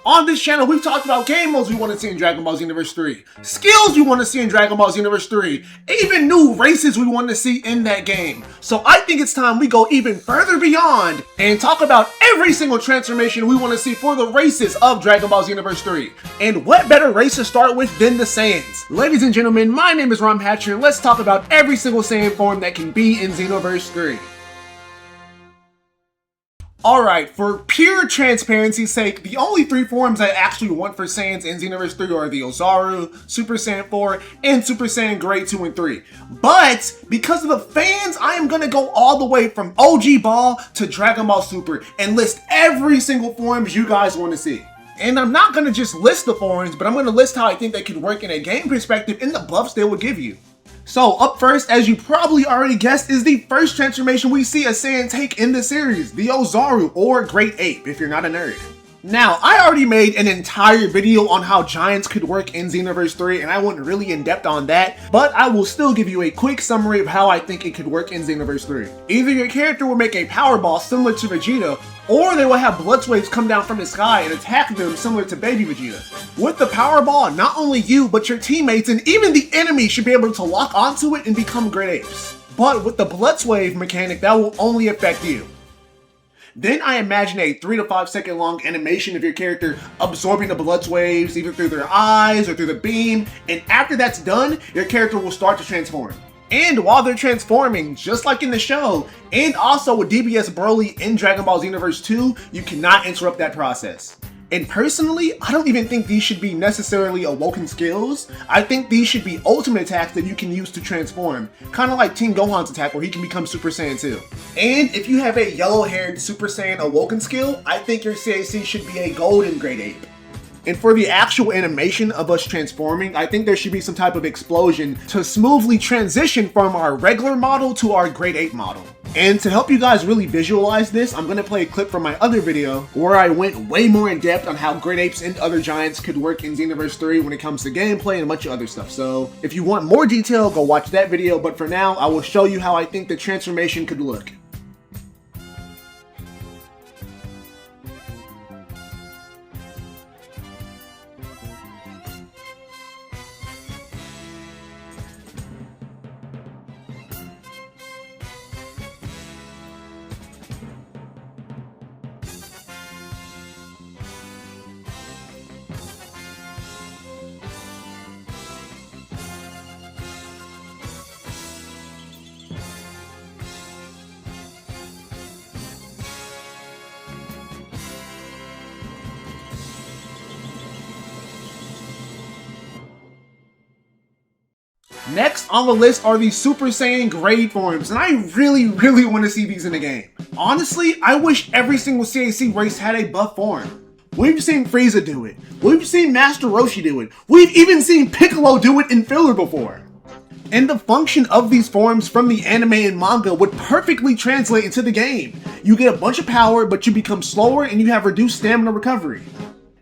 On this channel, we've talked about game modes we want to see in Dragon Ball Xenoverse 3, skills we want to see in Dragon Ball Xenoverse 3, even new races we want to see in that game. So I think it's time we go even further beyond and talk about every single transformation we want to see for the races of Dragon Ball Xenoverse 3. And what better race to start with than the Saiyans? Ladies and gentlemen, my name is Rom Hatcher, and let's talk about every single Saiyan form that can be in Xenoverse 3. Alright, for pure transparency's sake, the only three forms I actually want for Saiyans in Xenoverse 3 are the Ozaru, Super Saiyan 4, and Super Saiyan Great 2 and 3. But, because of the fans, I am gonna go all the way from OG Ball to Dragon Ball Super and list every single forms you guys want to see. And I'm not gonna just list the forms, but I'm gonna list how I think they could work in a game perspective and the buffs they will give you. So up first, as you probably already guessed, is the first transformation we see a Saiyan take in the series, the Ozaru, or Great Ape, if you're not a nerd. Now, I already made an entire video on how giants could work in Xenoverse 3, and I went really in depth on that, but I will still give you a quick summary of how I think it could work in Xenoverse 3. Either your character will make a power ball similar to Vegeta, or they will have blood waves come down from the sky and attack them similar to baby Vegeta. With the power ball, not only you, but your teammates and even the enemy should be able to lock onto it and become Great Apes. But with the blood wave mechanic, that will only affect you. Then I imagine a 3 to 5 second long animation of your character absorbing the blood waves either through their eyes or through the beam, and after that's done, your character will start to transform. And while they're transforming, just like in the show, and also with DBS Broly in Dragon Ball Xenoverse 2, you cannot interrupt that process. And personally, I don't even think these should be necessarily awoken skills. I think these should be ultimate attacks that you can use to transform. Kind of like Teen Gohan's attack where he can become Super Saiyan 2. And if you have a yellow-haired Super Saiyan awoken skill, I think your CAC should be a golden Great Ape. And for the actual animation of us transforming, I think there should be some type of explosion to smoothly transition from our regular model to our Great Ape model. And to help you guys really visualize this, I'm going to play a clip from my other video where I went way more in depth on how Great Apes and other giants could work in Xenoverse 3 when it comes to gameplay and a bunch of other stuff. So if you want more detail, go watch that video, but for now, I will show you how I think the transformation could look. Next on the list are the Super Saiyan grade forms, and I really want to see these in the game. Honestly, I wish every single CAC race had a buff form. We've seen Frieza do it, we've seen Master Roshi do it, we've even seen Piccolo do it in filler before. And the function of these forms from the anime and manga would perfectly translate into the game. You get a bunch of power, but you become slower and you have reduced stamina recovery.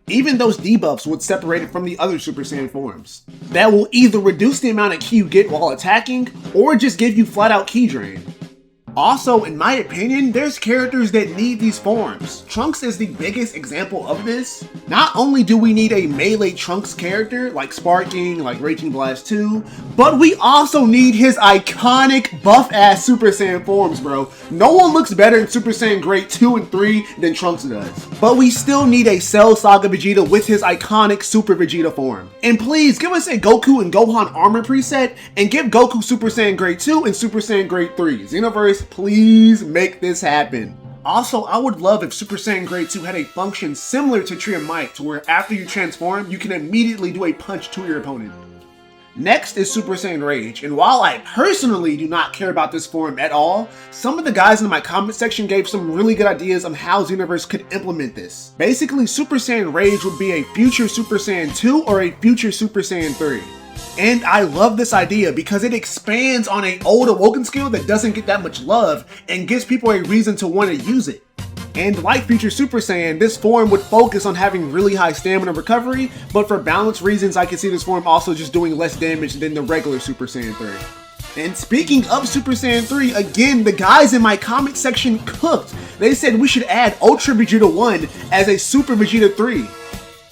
Even those debuffs would separate it from the other Super Saiyan forms. That will either reduce the amount of ki you get while attacking, or just give you flat out ki drain. Also, in my opinion, there's characters that need these forms. Trunks is the biggest example of this. Not only do we need a melee Trunks character, like Sparking, like Raging Blast 2, but we also need his iconic buff-ass Super Saiyan forms, bro. No one looks better in Super Saiyan Great 2 and 3 than Trunks does. But we still need a Cell Saga Vegeta with his iconic Super Vegeta form. And please, give us a Goku and Gohan armor preset, and give Goku Super Saiyan Great 2 and Super Saiyan Great 3. Xenoverse, please make this happen. Also, I would love if Super Saiyan Great 2 had a function similar to Tree of Might, to where after you transform, you can immediately do a punch to your opponent. Next is Super Saiyan Rage, and while I personally do not care about this form at all, some of the guys in my comment section gave some really good ideas on how Xenoverse could implement this. Basically, Super Saiyan Rage would be a future Super Saiyan 2 or a future Super Saiyan 3. And I love this idea because it expands on an old awoken skill that doesn't get that much love and gives people a reason to want to use it. And like future Super Saiyan, this form would focus on having really high stamina recovery, but for balance reasons I can see this form also just doing less damage than the regular Super Saiyan 3. And speaking of Super Saiyan 3, again, the guys in my comment section cooked. They said we should add Ultra Vegeta 1 as a Super Vegeta 3.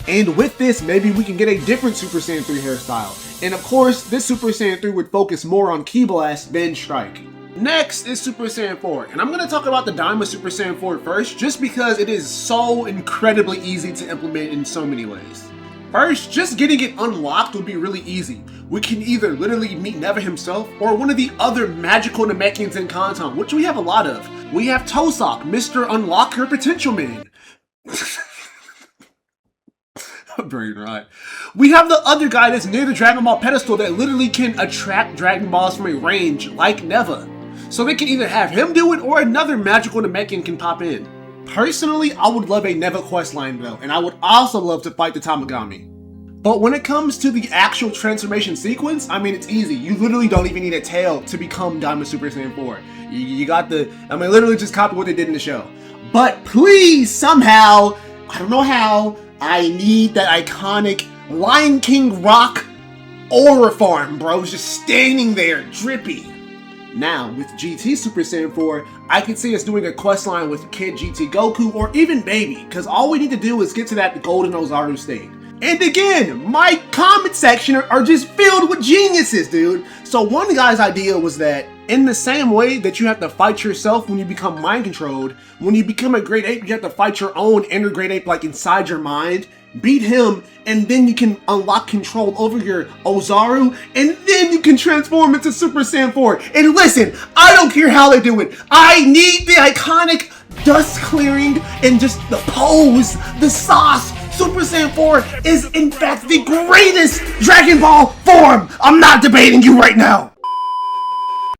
And with this, maybe we can get a different Super Saiyan 3 hairstyle. And of course, this Super Saiyan 3 would focus more on Ki Blast than Strike. Next is Super Saiyan 4, and I'm going to talk about the Daima Super Saiyan 4 first, just because it is so incredibly easy to implement in so many ways. First, just getting it unlocked would be really easy. We can either literally meet Neva himself, or one of the other magical Namekians in Kanton, which we have a lot of. We have Tosak, Mr. Unlock Your Potential Man. Brain rot. We have the other guy that's near the Dragon Ball pedestal that literally can attract Dragon Balls from a range like Neva. So they can either have him do it or another magical Namekian can pop in. Personally, I would love a Neva questline though, and I would also love to fight the Tamagami. But when it comes to the actual transformation sequence, I mean, it's easy. You literally don't even need a tail to become Daima Super Saiyan 4. You got literally just copy what they did in the show. But please, somehow, I don't know how, I need that iconic Lion King rock aura farm, bro. It's just standing there, drippy. Now, with GT Super Saiyan 4, I can see us doing a questline with Kid GT Goku or even Baby, because all we need to do is get to that Golden Ozaru state. And again, my comment section are just filled with geniuses, dude. So one guy's idea was that in the same way that you have to fight yourself when you become mind controlled, when you become a Great Ape, you have to fight your own inner Great Ape like inside your mind, beat him, and then you can unlock control over your Ozaru, and then you can transform into Super Saiyan 4. And listen, I don't care how they do it. I need the iconic dust clearing and just the pose, the sauce. Super Saiyan 4 is in fact the greatest Dragon Ball form. I'm not debating you right now.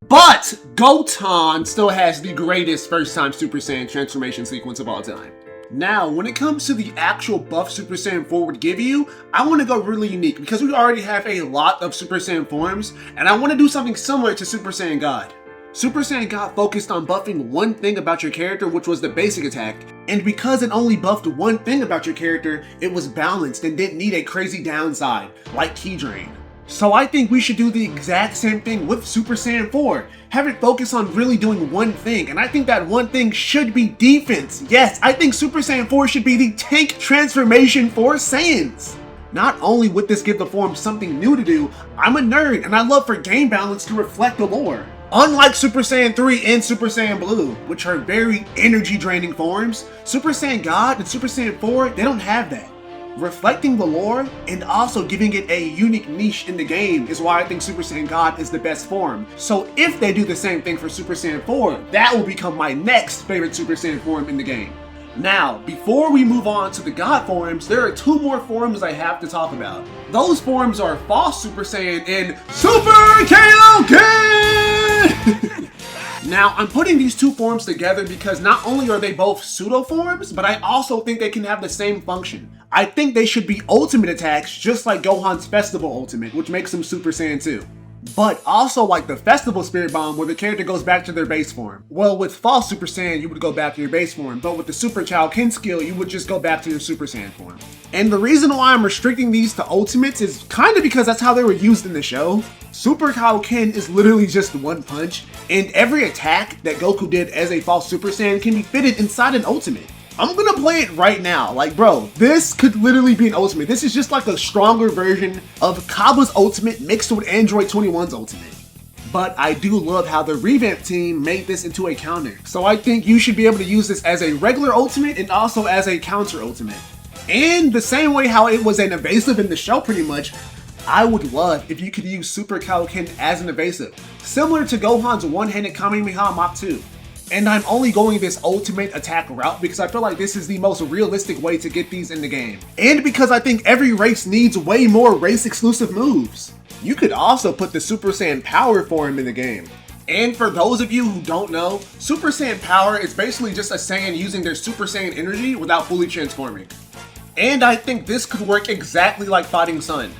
But Goten still has the greatest first time Super Saiyan transformation sequence of all time. Now, when it comes to the actual buff Super Saiyan 4 would give you, I want to go really unique because we already have a lot of Super Saiyan forms, and I want to do something similar to Super Saiyan God. Super Saiyan God focused on buffing one thing about your character, which was the basic attack, and because it only buffed one thing about your character, it was balanced and didn't need a crazy downside, like Ki Drain. So I think we should do the exact same thing with Super Saiyan 4. Have it focus on really doing one thing, and I think that one thing should be defense. Yes, I think Super Saiyan 4 should be the tank transformation for Saiyans. Not only would this give the form something new to do, I'm a nerd and I love for game balance to reflect the lore. Unlike Super Saiyan 3 and Super Saiyan Blue, which are very energy draining forms, Super Saiyan God and Super Saiyan 4, they don't have that. Reflecting the lore and also giving it a unique niche in the game is why I think Super Saiyan God is the best form. So if they do the same thing for Super Saiyan 4, that will become my next favorite Super Saiyan form in the game. Now, before we move on to the God forms, there are two more forms I have to talk about. Those forms are False Super Saiyan and Super Kale! Now, I'm putting these two forms together because not only are they both pseudo forms, but I also think they can have the same function. I think they should be ultimate attacks just like Gohan's Festival Ultimate, which makes him Super Saiyan 2. But also like the Festival Spirit Bomb where the character goes back to their base form. Well, with False Super Saiyan, you would go back to your base form, but with the Super Ken skill, you would just go back to your Super Saiyan form. And the reason why I'm restricting these to ultimates is kind of because that's how they were used in the show. Super Ken is literally just one punch, and every attack that Goku did as a False Super Saiyan can be fitted inside an ultimate. I'm gonna play it right now. Like, bro, this could literally be an ultimate. This is just like a stronger version of Cabba's ultimate mixed with Android 21's ultimate. But I do love how the revamp team made this into a counter. So I think you should be able to use this as a regular ultimate and also as a counter ultimate. And the same way how it was an evasive in the show pretty much, I would love if you could use Super Ken as an evasive, similar to Gohan's one-handed Kamehameha Mach 2. And I'm only going this ultimate attack route because I feel like this is the most realistic way to get these in the game. And because I think every race needs way more race exclusive moves. You could also put the Super Saiyan Power form in the game. And for those of you who don't know, Super Saiyan Power is basically just a Saiyan using their Super Saiyan energy without fully transforming. And I think this could work exactly like fighting Sun.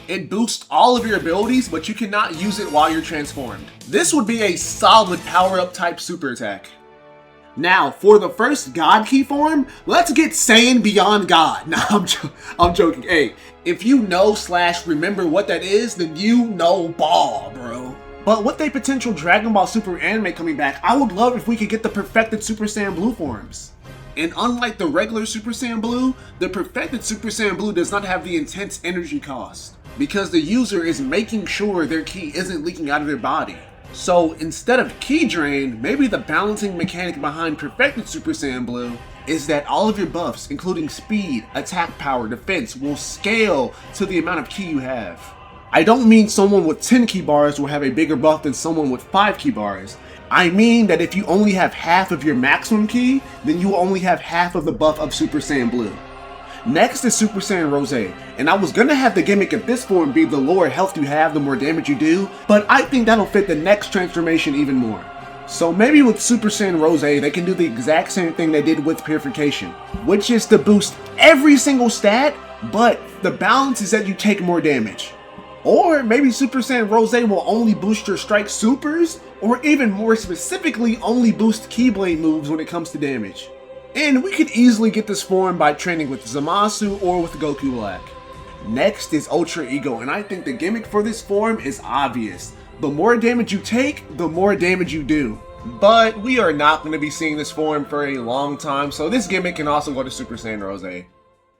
It boosts all of your abilities, but you cannot use it while you're transformed. This would be a solid power-up type super attack. Now, for the first God Key form, let's get Saiyan Beyond God. Nah, I'm joking. Hey, if you know/remember what that is, then you know ball, bro. But with a potential Dragon Ball Super anime coming back, I would love if we could get the perfected Super Saiyan Blue forms. And unlike the regular Super Saiyan Blue, the perfected Super Saiyan Blue does not have the intense energy cost, because the user is making sure their ki isn't leaking out of their body. So instead of ki drain, maybe the balancing mechanic behind perfected Super Saiyan Blue is that all of your buffs, including speed, attack power, defense, will scale to the amount of ki you have. I don't mean someone with 10 ki bars will have a bigger buff than someone with 5 ki bars. I mean that if you only have half of your maximum ki, then you will only have half of the buff of Super Saiyan Blue. Next is Super Saiyan Rosé, and I was gonna have the gimmick of this form be the lower health you have, the more damage you do, but I think that'll fit the next transformation even more. So maybe with Super Saiyan Rosé, they can do the exact same thing they did with Purification, which is to boost every single stat, but the balance is that you take more damage. Or maybe Super Saiyan Rosé will only boost your strike supers, or even more specifically, only boost Keyblade moves when it comes to damage. And we could easily get this form by training with Zamasu or with Goku Black. Next is Ultra Ego, and I think the gimmick for this form is obvious. The more damage you take, the more damage you do. But we are not going to be seeing this form for a long time, so this gimmick can also go to Super Saiyan Rosé.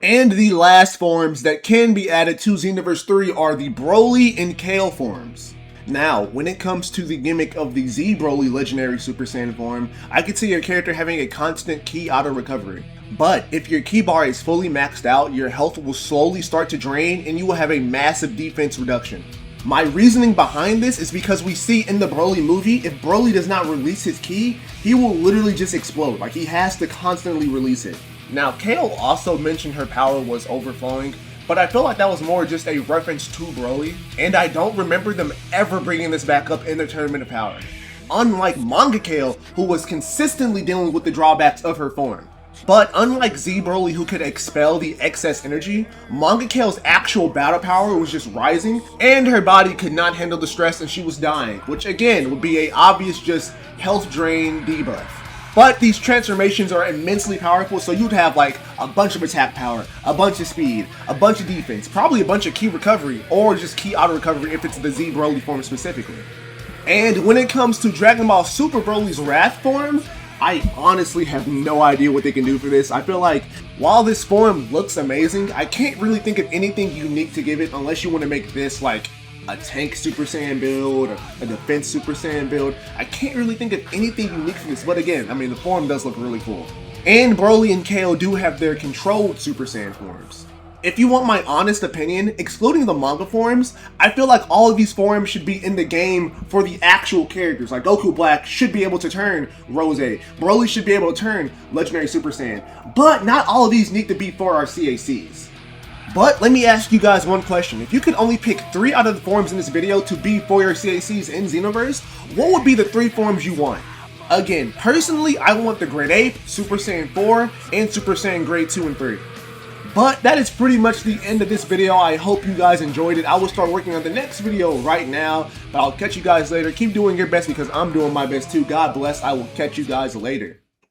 And the last forms that can be added to Xenoverse 3 are the Broly and Kale forms. Now, when it comes to the gimmick of the Z Broly legendary Super Saiyan form, I could see your character having a constant ki auto recovery. But if your ki bar is fully maxed out, your health will slowly start to drain and you will have a massive defense reduction. My reasoning behind this is because we see in the Broly movie, if Broly does not release his ki, he will literally just explode. Like, he has to constantly release it. Now, Kale also mentioned her power was overflowing, but I feel like that was more just a reference to Broly, and I don't remember them ever bringing this back up in the Tournament of Power. Unlike Manga Kale, who was consistently dealing with the drawbacks of her form. But unlike Z Broly, who could expel the excess energy, Manga Kale's actual battle power was just rising, and her body could not handle the stress and she was dying, which again would be a obvious just health drain debuff. But these transformations are immensely powerful, so you'd have like a bunch of attack power, a bunch of speed, a bunch of defense, probably a bunch of ki recovery, or just ki auto recovery if it's the Z Broly form specifically. And when it comes to Dragon Ball Super Broly's Wrath form, I honestly have no idea what they can do for this. I feel like while this form looks amazing, I can't really think of anything unique to give it unless you want to make this like a tank Super Saiyan build, a defense Super Saiyan build. I can't really think of anything unique for this, but again, I mean, the form does look really cool. And Broly and Kale do have their controlled Super Saiyan forms. If you want my honest opinion, excluding the manga forms, I feel like all of these forms should be in the game for the actual characters. Like Goku Black should be able to turn Rosé, Broly should be able to turn Legendary Super Saiyan, but not all of these need to be for our CACs. But let me ask you guys one question. If you could only pick 3 out of the forms in this video to be for your CACs in Xenoverse, what would be the 3 forms you want? Again, personally, I want the Great Ape, Super Saiyan 4, and Super Saiyan Grade 2 and 3. But that is pretty much the end of this video. I hope you guys enjoyed it. I will start working on the next video right now, but I'll catch you guys later. Keep doing your best because I'm doing my best too. God bless. I will catch you guys later.